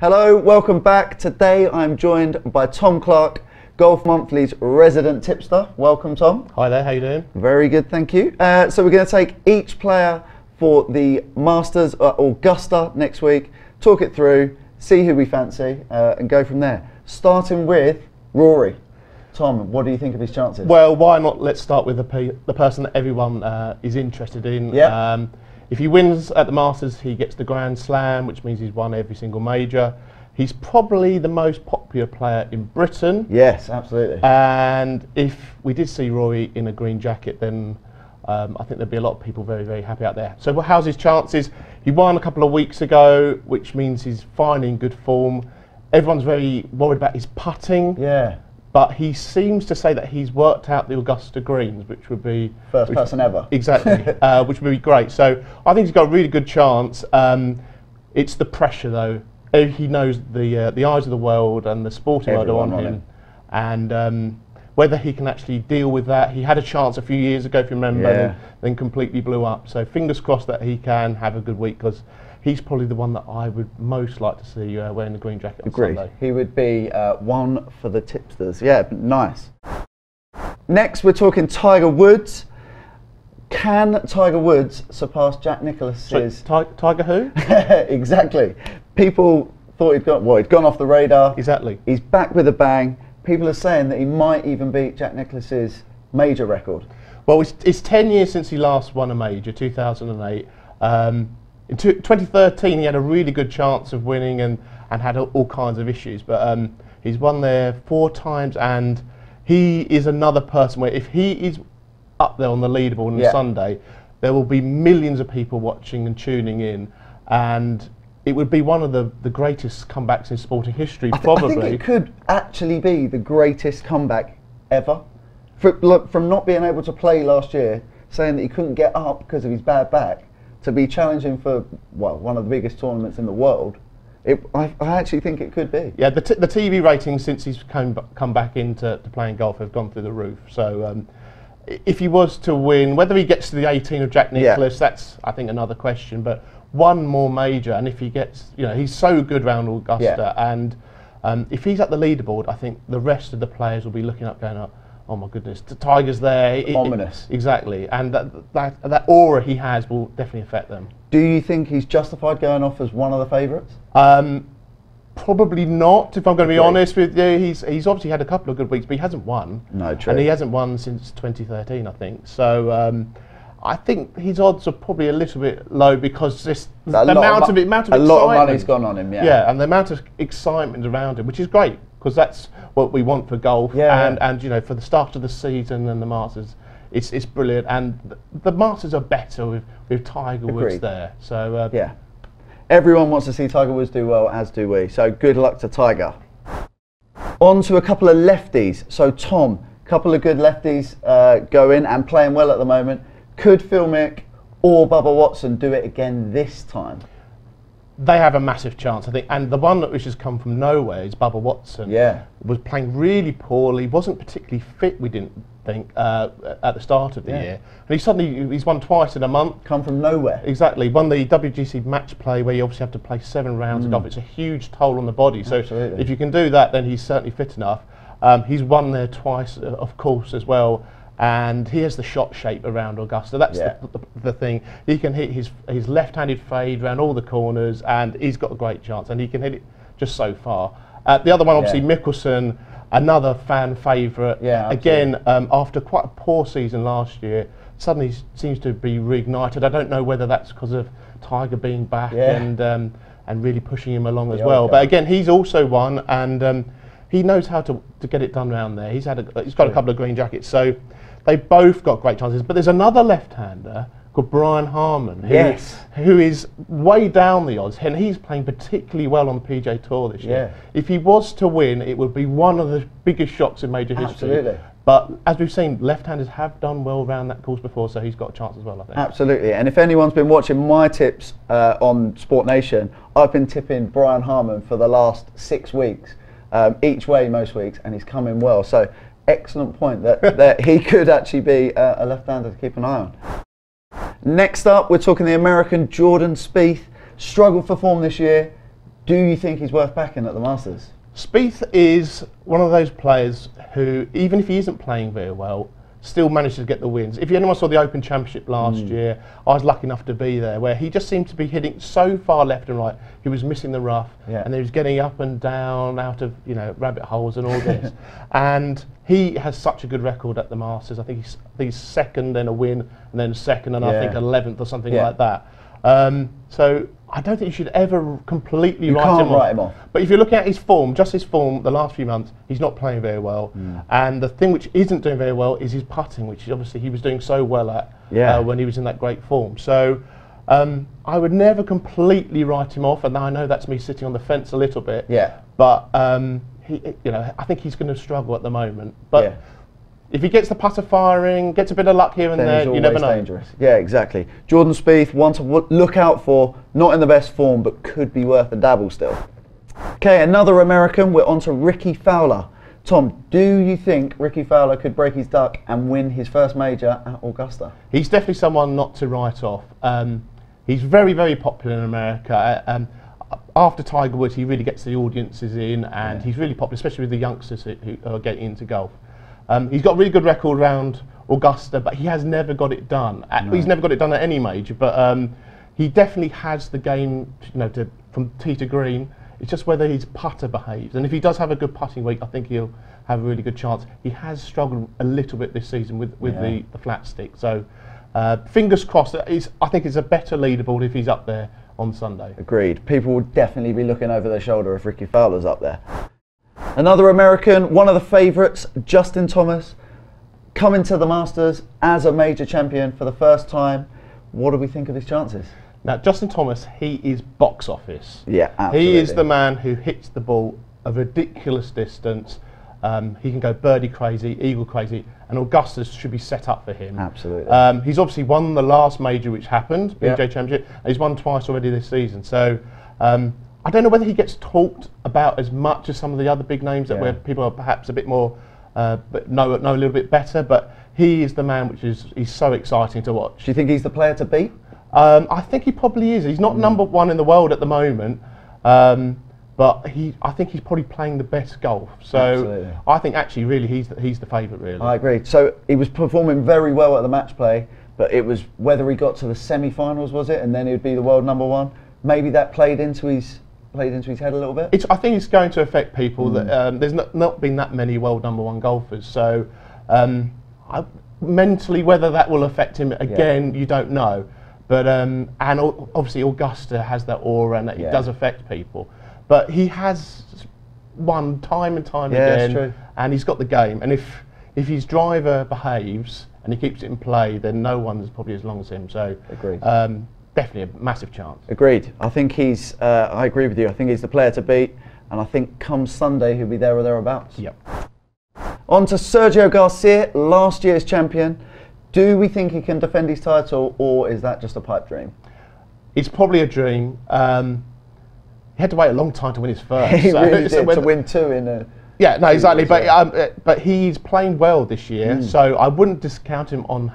Hello, welcome back. Today I'm joined by Tom Clarke, Golf Monthly's resident tipster. Welcome, Tom. Hi there, how you doing? Very good, thank you. So we're going to take each player for the Masters at Augusta next week, talk it through, see who we fancy, and go from there. Starting with Rory. Tom, what do you think of his chances? Well, why not? Let's start with the person that everyone is interested in. Yeah. If he wins at the Masters, he gets the Grand Slam, which means he's won every single major. He's probably the most popular player in Britain. Yes, absolutely. And if we did see Rory in a green jacket, then I think there'd be a lot of people very, very happy out there. So how's his chances? He won a couple of weeks ago, which means he's finally in good form. Everyone's very worried about his putting. Yeah. But he seems to say that he's worked out the Augusta greens, which would be... First person ever. Exactly, which would be great. So I think he's got a really good chance. It's the pressure, though. He knows the eyes of the world and the sporting world are on him. And whether he can actually deal with that. He had a chance a few years ago, if you remember, and then completely blew up. So fingers crossed that he can have a good week, because he's probably the one that I would most like to see wearing the green jacket on Sunday. He would be one for the tipsters. Yeah, nice. Next, we're talking Tiger Woods. Can Tiger Woods surpass Jack Nicklaus's... Tiger who? Exactly. People thought he'd gone off the radar. Exactly. He's back with a bang. People are saying that he might even beat Jack Nicklaus's major record. Well, it's 10 years since he last won a major, 2008. In 2013, he had a really good chance of winning and had all kinds of issues. But he's won there 4 times, and he is another person where if he is up there on the leaderboard on Sunday, there will be millions of people watching and tuning in. And it would be one of the greatest comebacks in sporting history, probably. I think it could actually be the greatest comeback ever. From not being able to play last year, saying that he couldn't get up because of his bad back, to be challenging for, well, one of the biggest tournaments in the world, I actually think it could be. Yeah, the TV ratings since he's come back into playing golf have gone through the roof. So if he was to win, whether he gets to the 18 of Jack Nicklaus, that's, I think, another question. But one more major, and if he gets, he's so good round Augusta, and if he's at the leaderboard, I think the rest of the players will be looking up going, oh my goodness, the Tiger's there. Ominous. Exactly, and that aura he has will definitely affect them. Do you think he's justified going off as one of the favourites? Probably not, if I'm going to be honest with you. He's obviously had a couple of good weeks, but he hasn't won. No, true. And he hasn't won since 2013, I think. So I think his odds are probably a little bit low, because the amount of excitement. A lot of money's gone on him, Yeah, and the amount of excitement around him, which is great, because that's what we want for golf. And for the start of the season and the Masters, it's brilliant. And the Masters are better with Tiger Woods there. So yeah, everyone wants to see Tiger Woods do well, as do we. So good luck to Tiger. On to a couple of lefties. So Tom, a couple of good lefties going and playing well at the moment. Could Phil Mick or Bubba Watson do it again this time? They have a massive chance, I think, and the one which has come from nowhere is Bubba Watson. Yeah, was playing really poorly, wasn't particularly fit, we didn't think, at the start of the year. And he's won twice in a month. Come from nowhere. Exactly, won the WGC match play, where you obviously have to play 7 rounds of golf. It's a huge toll on the body, so if you can do that, then he's certainly fit enough. He's won there twice, of course, as well. And he has the shot shape around Augusta. That's the thing. He can hit his left-handed fade around all the corners, and he's got a great chance. And he can hit it just so far. The other one, obviously, Mickelson, another fan favourite. Yeah, again, after quite a poor season last year, suddenly seems to be reignited. I don't know whether that's because of Tiger being back and really pushing him along as well. But again, he's also won, and he knows how to get it done around there. He's got a couple of green jackets, so they both got great chances. But there's another left-hander called Brian Harman, who is way down the odds, and he's playing particularly well on the PGA Tour this year. If he was to win, it would be one of the biggest shocks in major history. Absolutely. But as we've seen, left-handers have done well around that course before, so he's got a chance as well, I think. Absolutely. And if anyone's been watching my tips on SportNation, I've been tipping Brian Harman for the last 6 weeks, each way most weeks, and he's coming well. So excellent point that he could actually be a left-hander to keep an eye on. Next up, we're talking the American Jordan Spieth. Struggled for form this year. Do you think he's worth backing at the Masters? Spieth is one of those players who, even if he isn't playing very well, still manages to get the wins. If anyone saw the Open Championship last year, I was lucky enough to be there, where he just seemed to be hitting so far left and right. He was missing the rough, and he was getting up and down out of rabbit holes and all this. And he has such a good record at the Masters. I think he's second, then a win, and then second, and I think 11th or something like that. So I don't think you should ever completely write him off. But if you're looking at his form, just his form, the last few months, he's not playing very well. And the thing which isn't doing very well is his putting, which obviously he was doing so well at when he was in that great form. So I would never completely write him off, and I know that's me sitting on the fence a little bit. But I think he's going to struggle at the moment. But if he gets the putter firing, gets a bit of luck here and there, you never know. Dangerous. Yeah, exactly. Jordan Spieth, one to look out for, not in the best form, but could be worth a dabble still. Okay, another American, we're on to Rickie Fowler. Tom, do you think Rickie Fowler could break his duck and win his first major at Augusta? He's definitely someone not to write off. He's very, very popular in America. After Tiger Woods, he really gets the audiences in, and he's really popular, especially with the youngsters who are getting into golf. He's got a really good record around Augusta, but he has never got it done. He's never got it done at any major, but he definitely has the game, from tee to green. It's just whether his putter behaves, and if he does have a good putting week, I think he'll have a really good chance. He has struggled a little bit this season with the flat stick, so fingers crossed. I think it's a better leaderboard if he's up there on Sunday. Agreed. People will definitely be looking over their shoulder if Rickie Fowler's up there. Another American, one of the favourites, Dustin Thomas, coming to the Masters as a major champion for the first time. What do we think of his chances? Now, Dustin Thomas, he is box office. Yeah, absolutely. He is the man who hits the ball a ridiculous distance. He can go birdie crazy, eagle crazy, and Augusta should be set up for him. Absolutely. He's obviously won the last major which happened, PGA Championship, and he's won twice already this season. So I don't know whether he gets talked about as much as some of the other big names where people are perhaps a bit more, but know a little bit better. But he is the man he's so exciting to watch. Do you think he's the player to beat? I think he probably is. He's not number one in the world at the moment, but I think he's probably playing the best golf. So absolutely. I think actually really he's the favourite really. I agree. So he was performing very well at the match play, but it was whether he got to the semi-finals, was it, and then he would be the world number one. Maybe that played into his head a little bit. I think it's going to affect people. That there's not been that many world number one golfers. So mentally, whether that will affect him again, you don't know. But and obviously Augusta has that aura, and that it does affect people. But he has won time and time again, true. And he's got the game. And if his driver behaves and he keeps it in play, then no one's probably as long as him. So agreed. Definitely a massive chance. Agreed. I think he's. I agree with you. I think he's the player to beat, and I think come Sunday he'll be there or thereabouts. Yep. On to Sergio Garcia, last year's champion. Do we think he can defend his title, or is that just a pipe dream? It's probably a dream. He had to wait a long time to win his first. He really did, to win two in a... Yeah, no, exactly. But he's playing well this year, so I wouldn't discount him on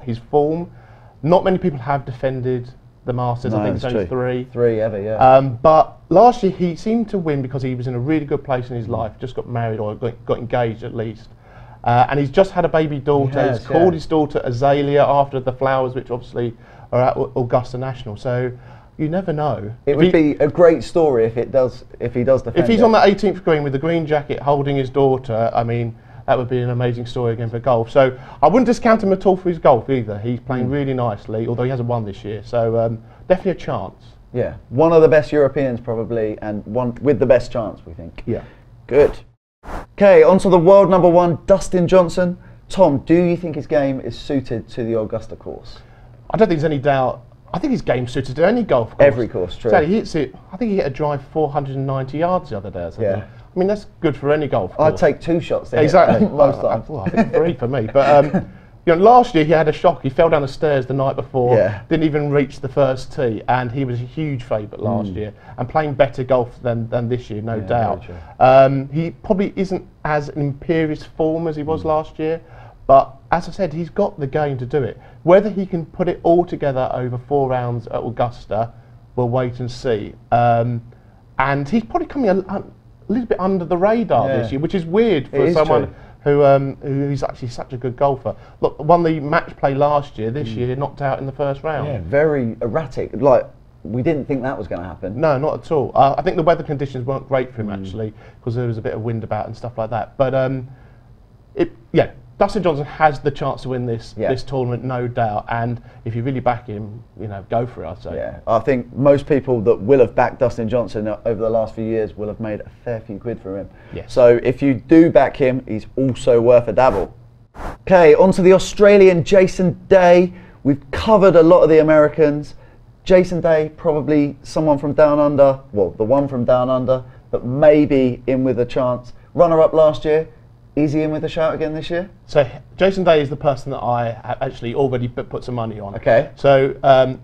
his form. Not many people have defended the Masters. No, I think it's only three. Three ever, yeah. But last year he seemed to win because he was in a really good place in his life. Just got married or got engaged at least. And he's just had a baby daughter. He's called his daughter Azalea after the flowers, which obviously are at Augusta National. So you never know. It would be a great story if he does defend. If he's on the 18th green with the green jacket holding his daughter, I mean, that would be an amazing story again for golf. So I wouldn't discount him at all for his golf either. He's playing really nicely, although he hasn't won this year. So definitely a chance. Yeah, one of the best Europeans probably, and one with the best chance, we think. Yeah. Good. Okay, on to the world number one, Dustin Johnson. Tom, do you think his game is suited to the Augusta course? I don't think there's any doubt. I think his game's suited to any golf course. Every course, true. So he hits it. I think he hit a drive 490 yards the other day or something. Yeah. I mean, that's good for any golf course. I'd take 2 shots there. Exactly. Most times. I think 3 for me. But last year he had a shock. He fell down the stairs the night before. Yeah. Didn't even reach the first tee, and he was a huge favourite last year and playing better golf than this year, no doubt. He probably isn't as in imperious form as he was last year, but as I said, he's got the game to do it. Whether he can put it all together over 4 rounds at Augusta, we'll wait and see. and he's probably coming a little bit under the radar this year, which is weird for someone who's actually such a good golfer. Look, won the match play last year. This year, knocked out in the first round. Yeah, very erratic. Like, we didn't think that was going to happen. No, not at all. I think the weather conditions weren't great for him actually, because there was a bit of wind about and stuff like that. But Dustin Johnson has the chance to win this tournament, no doubt. And if you really back him, go for it, I'd say. Yeah, I think most people that will have backed Dustin Johnson over the last few years will have made a fair few quid for him. Yes. So if you do back him, he's also worth a dabble. Okay, on to the Australian Jason Day. We've covered a lot of the Americans. Jason Day, probably someone from down under, well, the one from down under, that may be in with a chance. Runner-up last year. Is he in with a shout again this year? So Jason Day is the person that I actually already put some money on. Okay. So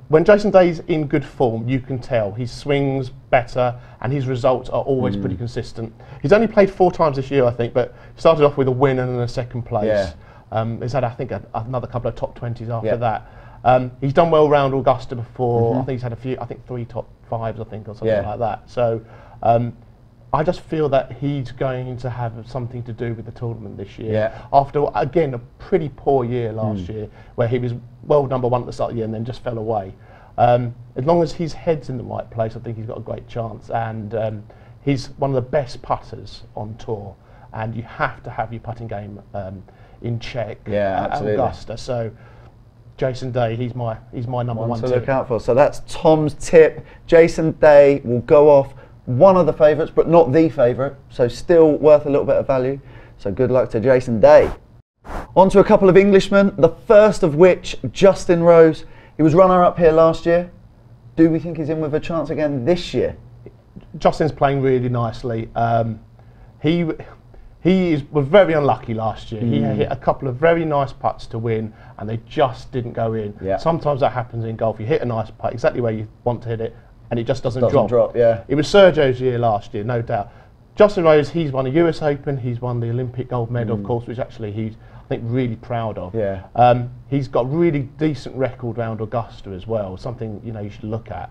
when Jason Day's in good form, you can tell he swings better and his results are always pretty consistent. He's only played 4 times this year, I think, but started off with a win and a second place. Yeah. He's had, I think, another couple of top 20s after that. He's done well round Augusta before. I think he's had a few, I think 3 top 5s, I think, or something like that. So. I just feel that he's going to have something to do with the tournament this year. Yeah. After, again, a pretty poor year last year, where he was world #1 at the start of the year and then just fell away. As long as his head's in the right place, I think he's got a great chance. And he's one of the best putters on tour. And you have to have your putting game in check at Augusta. So Jason Day, he's my #1 to look out for. So that's Tom's tip. Jason Day will go off. One of the favourites, but not the favourite, so still worth a little bit of value. So good luck to Jason Day. On to a couple of Englishmen, the first of which, Justin Rose. He was runner-up here last year. Do we think he's in with a chance again this year? Justin's playing really nicely. He was very unlucky last year. He hit a couple of very nice putts to win, and they just didn't go in. Yeah. Sometimes that happens in golf. You hit a nice putt exactly where you want to hit it, and it just doesn't drop. It was Sergio's year last year, no doubt. Justin Rose, he's won a US Open, he's won the Olympic gold medal, of course, which actually he's, I think, really proud of. Yeah. He's got a really decent record round Augusta as well, something you should look at.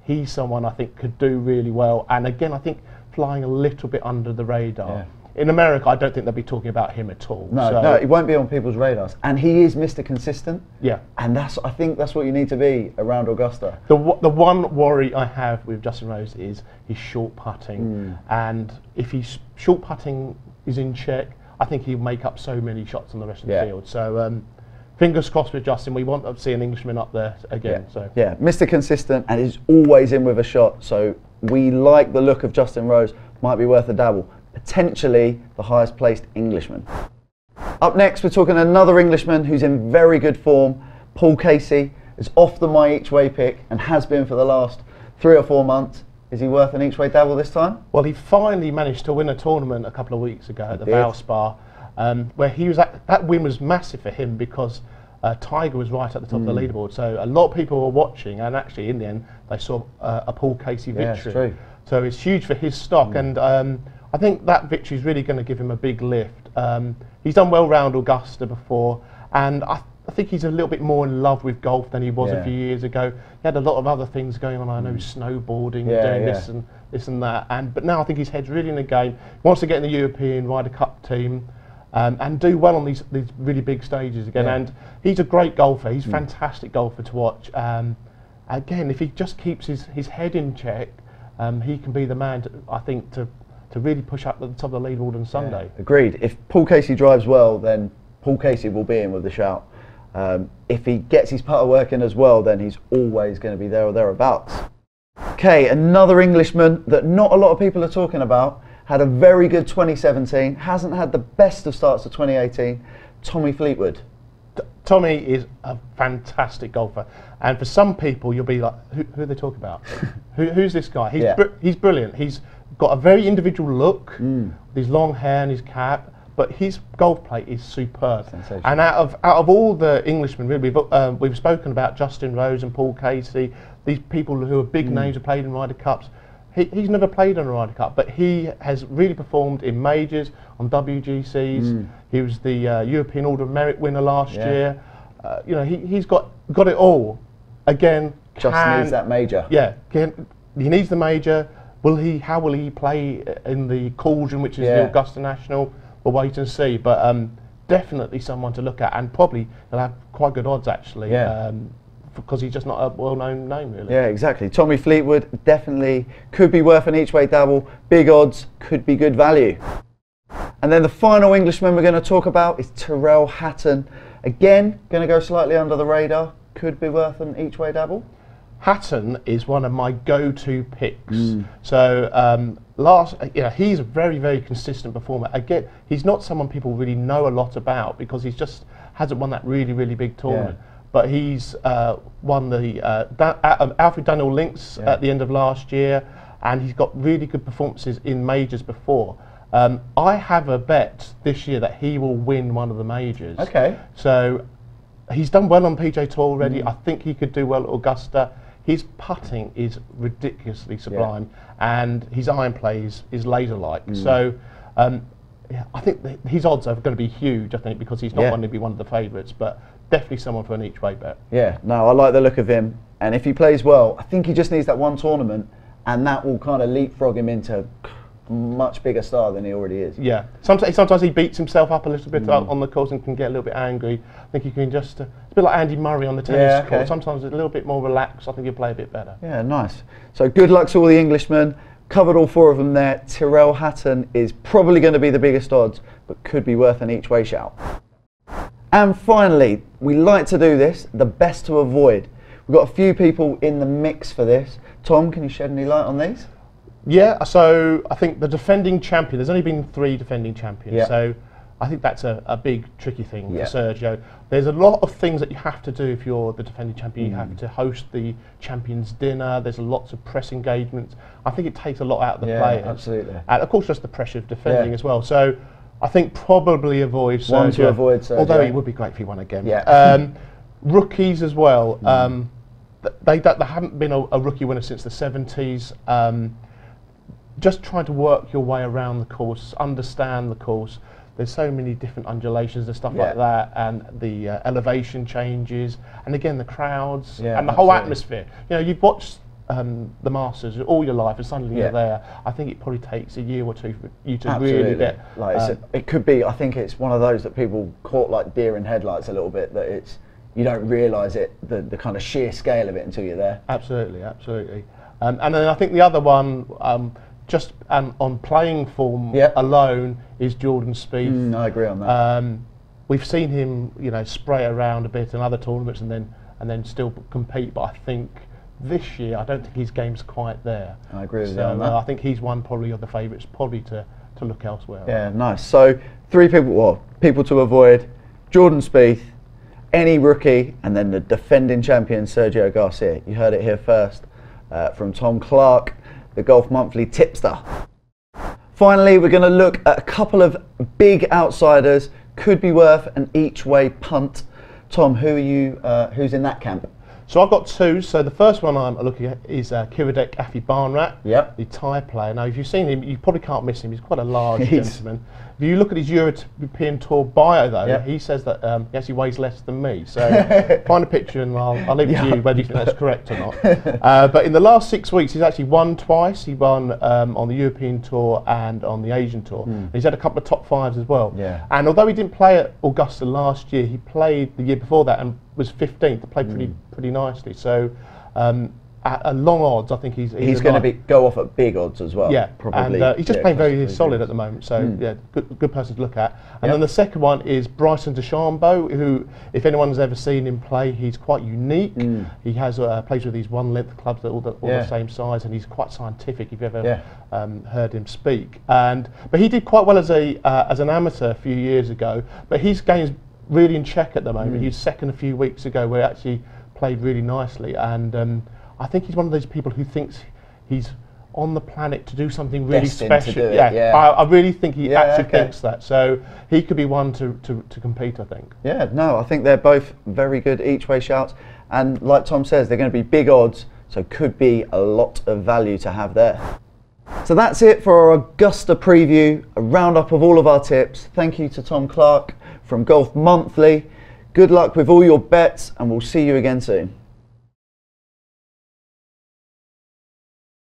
He's someone I think could do really well, and again, I think flying a little bit under the radar. Yeah. In America, I don't think they'll be talking about him at all. No, he won't be on people's radars. And he is Mr. Consistent. Yeah. And I think that's what you need to be around Augusta. The one worry I have with Justin Rose is his short putting. And if his short putting is in check, I think he'll make up so many shots on the rest of the field. So fingers crossed with Justin. We want to see an Englishman up there again. Yeah, Mr. Consistent, and he's always in with a shot. So we like the look of Justin Rose. Might be worth a dabble. Potentially the highest placed Englishman. Up next, we're talking another Englishman who's in very good form. Paul Casey is off the my each way pick and has been for the last 3 or 4 months. Is he worth an each way dabble this time? Well, he finally managed to win a tournament a couple of weeks ago at the Valspar, where he was that win was massive for him because Tiger was right at the top of the leaderboard. So a lot of people were watching, and actually in the end they saw a Paul Casey victory. Yeah, it's true. So it's huge for his stock, and I think that victory is really going to give him a big lift. He's done well round Augusta before, and I think he's a little bit more in love with golf than he was a few years ago. He had a lot of other things going on. I know snowboarding, doing this and that. But now I think his head's really in the game. He wants to get in the European Ryder Cup team and do well on these really big stages again. Yeah. And he's a great golfer. He's a fantastic golfer to watch. Again, if he just keeps his head in check, he can be the man, I think, to really push up at the top of the leaderboard on Sunday. Yeah, agreed. If Paul Casey drives well, then Paul Casey will be in with the shout. If he gets his putter working as well, then he's always going to be there or thereabouts. Okay, another Englishman that not a lot of people are talking about, had a very good 2017, hasn't had the best of starts to 2018, Tommy Fleetwood. Tommy is a fantastic golfer, and for some people you'll be like, who are they talking about? Who's this guy? He's brilliant. He's got a very individual look, with his long hair and his cap, but his golf play is superb. And out of all the Englishmen, really, we've spoken about Justin Rose and Paul Casey, these people who are big names who played in Ryder Cups. He's never played on a Ryder Cup, but he has really performed in majors, on WGCs. He was the European Order of Merit winner last year. He's got it all. Again, just needs that major. Yeah, he needs the major. How will he play in the cauldron, which is Yeah. the Augusta National? We'll wait and see. But definitely someone to look at, and probably he'll have quite good odds actually. Yeah. Because he's just not a well-known name, really. Yeah, exactly. Tommy Fleetwood definitely could be worth an each-way dabble. Big odds, could be good value. And then the final Englishman we're going to talk about is Tyrell Hatton. Again, going to go slightly under the radar. Could be worth an each-way dabble. Hatton is one of my go-to picks. So he's a very, very consistent performer. Again, he's not someone people really know a lot about because he just hasn't won that really, really big tournament. Yeah. But he's won the Alfred Dunhill Links at the end of last year, and he's got really good performances in majors before. I have a bet this year that he will win one of the majors. Okay. So he's done well on PJ Tour already. I think he could do well at Augusta. His putting is ridiculously sublime, and his iron play is laser-like. So I think his odds are going to be huge, I think, because he's not going to be one of the favourites, but definitely someone for an each-way bet. Yeah, no, I like the look of him, and if he plays well, I think he just needs that one tournament, and that will kind of leapfrog him into a much bigger star than he already is. Yeah, sometimes he beats himself up a little bit on the course and can get a little bit angry. I think he can just, it's a bit like Andy Murray on the tennis court. Sometimes it's a little bit more relaxed. I think he'll play a bit better. Yeah, nice. So good luck to all the Englishmen. Covered all four of them there. Tyrell Hatton is probably going to be the biggest odds, but could be worth an each-way shout. And finally, we like to do this, the best to avoid. We've got a few people in the mix for this. Tom, can you shed any light on these? Yeah, so I think the defending champion, there's only been 3 defending champions, Yeah. so I think that's a big tricky thing for Sergio. There's a lot of things that you have to do if you're the defending champion. You have to host the champions dinner, there's lots of press engagements. I think it takes a lot out of the players. Absolutely. And of course just the pressure of defending as well. So I think probably avoid Sergio. One to avoid Sergio. Although it would be great if he won again. Yeah. Rookies as well. They haven't been a rookie winner since the 70s. Just trying to work your way around the course, understand the course. There's so many different undulations and stuff like that, and the elevation changes, and again the crowds and the whole atmosphere. You know, you've watched the Masters all your life, and suddenly you're there. I think it probably takes a year or two for you to really get. Like it could be. I think it's one of those that people caught like deer in headlights a little bit. That it's you don't realise it, the kind of sheer scale of it until you're there. Absolutely, absolutely. And then I think the other one. Just on playing form alone is Jordan Spieth. I agree on that. We've seen him, spray around a bit in other tournaments and then still compete. But I think this year, I don't think his game's quite there. I agree with you on that. I think he's one probably of the favourites, probably to look elsewhere. Yeah, nice. So 3 people to avoid: Jordan Spieth, any rookie, and then the defending champion Sergio Garcia. You heard it here first from Tom Clarke, the Golf Monthly tipster. Finally, we're going to look at a couple of big outsiders, could be worth an each-way punt. Tom, who's in that camp? So I've got 2. So the first one I'm looking at is Kiradech Afi-Barnrat, the Thai player. Now, if you've seen him, you probably can't miss him. He's quite a large gentleman. If you look at his European Tour bio, though, he says that he actually weighs less than me. So find a picture and I'll leave it to you whether you think that's correct or not. But in the last 6 weeks, he's actually won twice. He won on the European Tour and on the Asian Tour. He's had a couple of top 5s as well. And although he didn't play at Augusta last year, he played the year before that and was 15th. Played pretty nicely. So at long odds, I think he's going to go off at big odds as well. Yeah, probably. And he's just playing very solid at the moment. So good person to look at. And then the second one is Bryson DeChambeau, who, if anyone's ever seen him play, he's quite unique. He has plays with these one-length clubs that are all the same size, and he's quite scientific. If you've ever heard him speak, but he did quite well as an amateur a few years ago. But his game's really in check at the moment. He was second a few weeks ago, where he actually played really nicely, and I think he's one of those people who thinks he's on the planet to do something really special. I really think he actually thinks that. So he could be one to compete, I think. Yeah, no, I think they're both very good each-way shouts, and like Tom says, they're going to be big odds, so could be a lot of value to have there. So that's it for our Augusta preview, a roundup of all of our tips. Thank you to Tom Clarke from Golf Monthly. Good luck with all your bets, and we'll see you again soon.